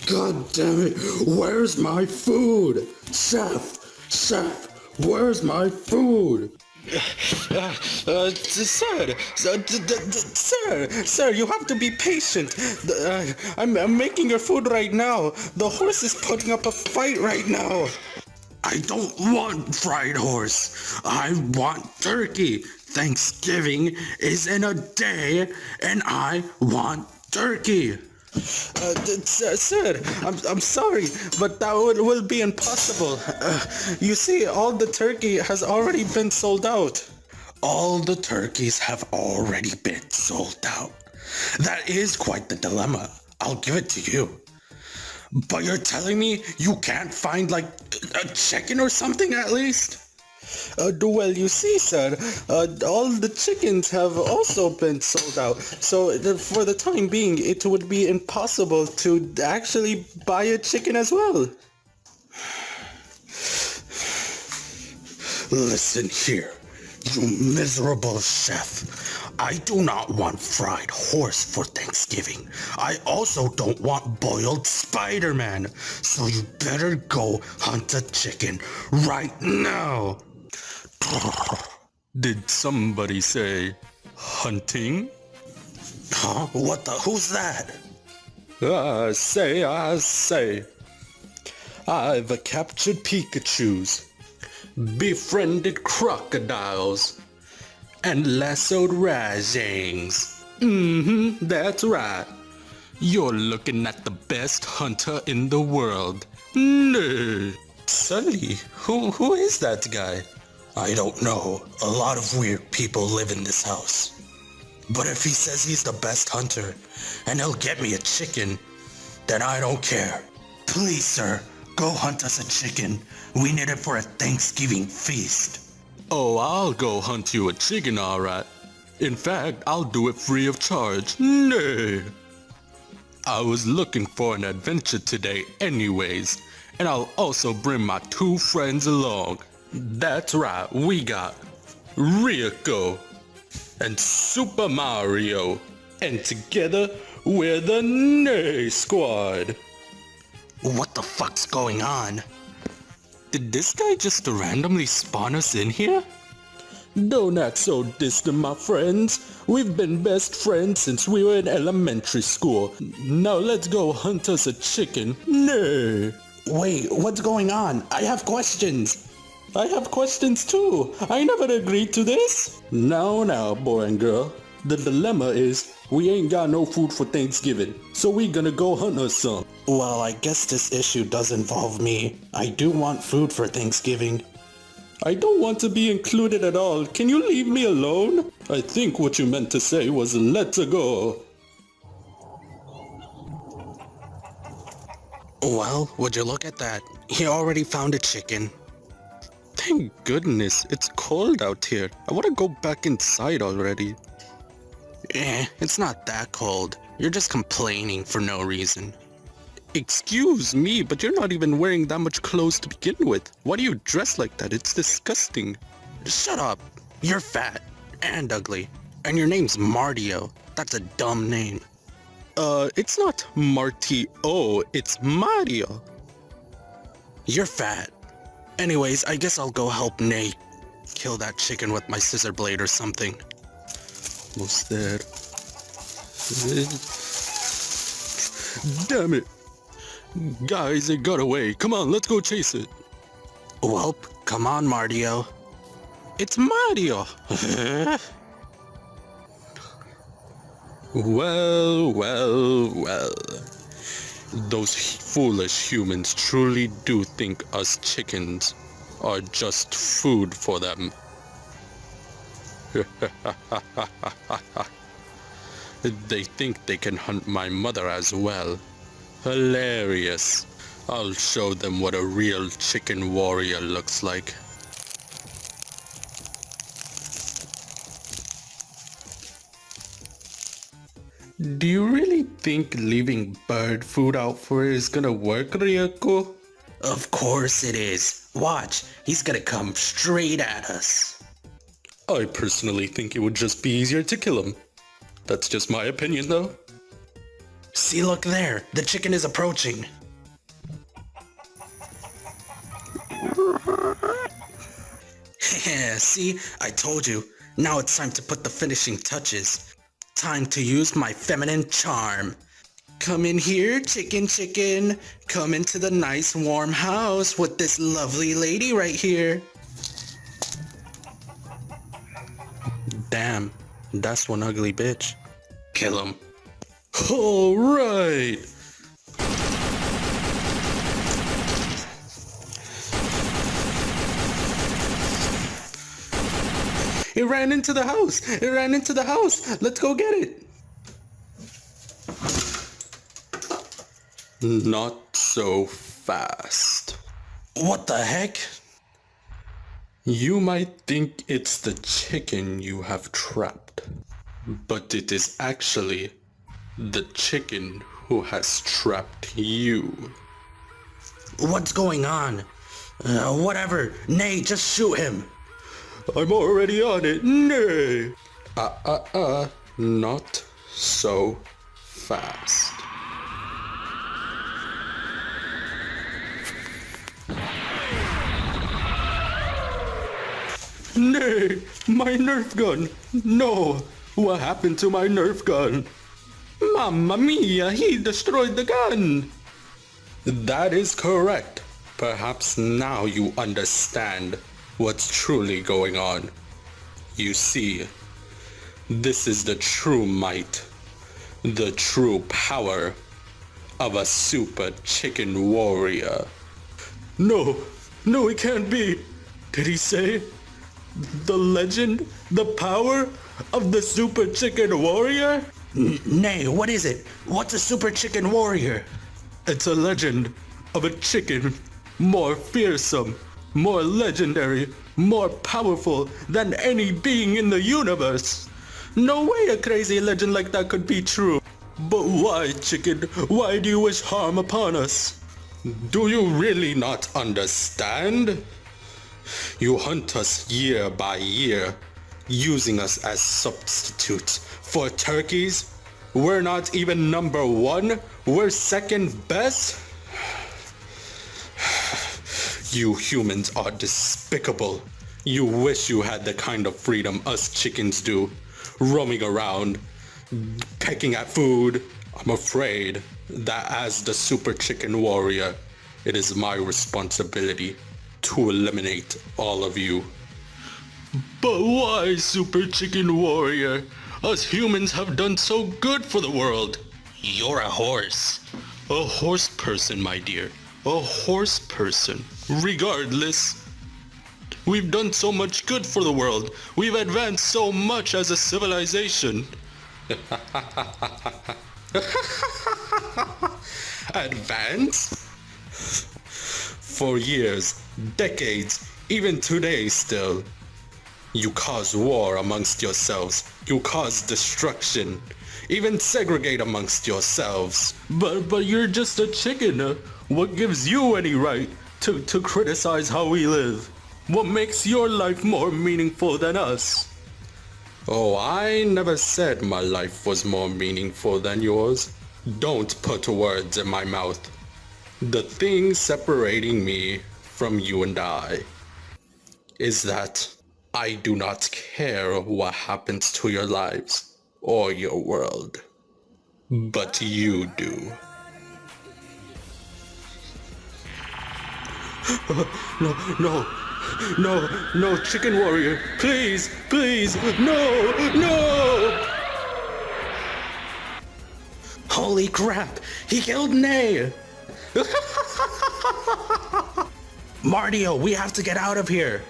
God damn it, where's my food? Chef, where's my food? Sir, you have to be patient. I'm making your food right now. The horse is putting up a fight right now. I don't want fried horse. I want turkey. Thanksgiving is in a day, and I want turkey. Sir, I'm sorry, but that will be impossible. You see, all the turkey has already been sold out. All the turkeys have already been sold out. That is quite the dilemma. I'll give it to you. But you're telling me you can't find like a chicken or something at least? Well, you see, sir, all the chickens have also been sold out. So for the time being, it would be impossible to actually buy a chicken as well. Listen here, you miserable chef. I do not want fried horse for Thanksgiving. I also don't want boiled Spider-Man. So you better go hunt a chicken right now. Did somebody say hunting? Huh? What the? Who's that? I say. I've captured Pikachus, befriended crocodiles, and lassoed Rajangs. That's right. You're looking at the best hunter in the world. No. Sully, who is that guy? I don't know. A lot of weird people live in this house. But if he says he's the best hunter, and he'll get me a chicken, then I don't care. Please, sir, go hunt us a chicken. We need it for a Thanksgiving feast. Oh, I'll go hunt you a chicken, alright. In fact, I'll do it free of charge. No. I was looking for an adventure today anyways, and I'll also bring my 2 friends along. That's right, we got Ryoko and Super Mario, and together we're the Nay Squad. What the fuck's going on? Did this guy just randomly spawn us in here? Don't act so distant, my friends. We've been best friends since we were in elementary school. Now let's go hunt us a chicken. No. Wait, what's going on? I have questions. I have questions too. I never agreed to this. Now, boy and girl. The dilemma is, we ain't got no food for Thanksgiving, so we gonna go hunt us some. Well, I guess this issue does involve me. I do want food for Thanksgiving. I don't want to be included at all. Can you leave me alone? I think what you meant to say was let's go. Well, would you look at that? He already found a chicken. Thank goodness, it's cold out here. I want to go back inside already. It's not that cold. You're just complaining for no reason. Excuse me, but you're not even wearing that much clothes to begin with. Why do you dress like that? It's disgusting. Shut up. You're fat and ugly. And your name's Martio. That's a dumb name. It's not Marty-O, it's Mario. You're fat. Anyways, I guess I'll go help Nate kill that chicken with my scissor blade or something. Almost there. Damn it. Guys, it got away. Come on, let's go chase it. Well, come on, Martio. It's Mario. Well. Those foolish humans truly do think us chickens are just food for them. They think they can hunt my mother as well. Hilarious. I'll show them what a real chicken warrior looks like. Do you really think leaving bird food out for her is gonna work, Ryoko? Of course it is. Watch, he's gonna come straight at us. I personally think it would just be easier to kill him. That's just my opinion though. See, look there. The chicken is approaching. See, I told you. Now it's time to put the finishing touches. Time to use my feminine charm. Come in here, chicken chicken. Come into the nice warm house with this lovely lady right here. Damn, that's one ugly bitch. Kill him. All right. It ran into the house. It ran into the house. Let's go get it. Not so fast. What the heck? You might think it's the chicken you have trapped, but it is actually the chicken who has trapped you. What's going on? Whatever. Nay, just shoot him. I'm already on it. Nay. Not so fast. Nay, my Nerf gun. No, what happened to my Nerf gun? Mamma mia, he destroyed the gun. That is correct. Perhaps now you understand what's truly going on. You see, this is the true might, the true power of a super chicken warrior. No, it can't be. Did he say the legend, the power of the super chicken warrior? Nay, what is it? What's a super chicken warrior? It's a legend of a chicken more fearsome, more legendary, more powerful than any being in the universe. No way a crazy legend like that could be true. But why, chicken? Why do you wish harm upon us? Do you really not understand? You hunt us year by year, using us as substitutes for turkeys. We're not even number one, we're second best. You humans are despicable. You wish you had the kind of freedom us chickens do, roaming around, pecking at food. I'm afraid that as the super chicken warrior, it is my responsibility to eliminate all of you. But why, super chicken warrior? Us humans have done so good for the world. You're a horse. A horse person, my dear. A horse person. Regardless, we've done so much good for the world. We've advanced so much as a civilization. Advance? For years, decades, even today still. You cause war amongst yourselves. You cause destruction. Even segregate amongst yourselves. But you're just a chicken. What gives you any right to criticize how we live? What makes your life more meaningful than us? Oh, I never said my life was more meaningful than yours. Don't put words in my mouth. The thing separating me from you and I is that I do not care what happens to your lives or your world, but you do. No, chicken warrior, please, no! Holy crap! He killed Nay! Mario, we have to get out of here!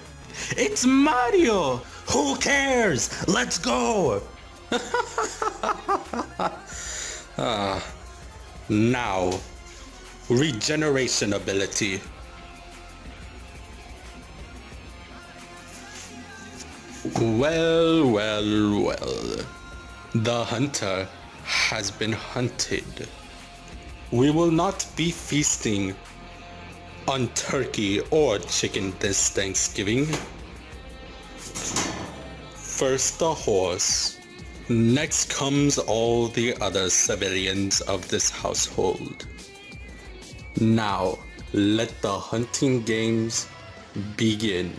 It's Mario! Who cares? Let's go! Now, regeneration ability. Well. The hunter has been hunted. We will not be feasting on turkey or chicken this Thanksgiving. First the horse, Next comes all the other civilians of this household. Now, let the hunting games begin.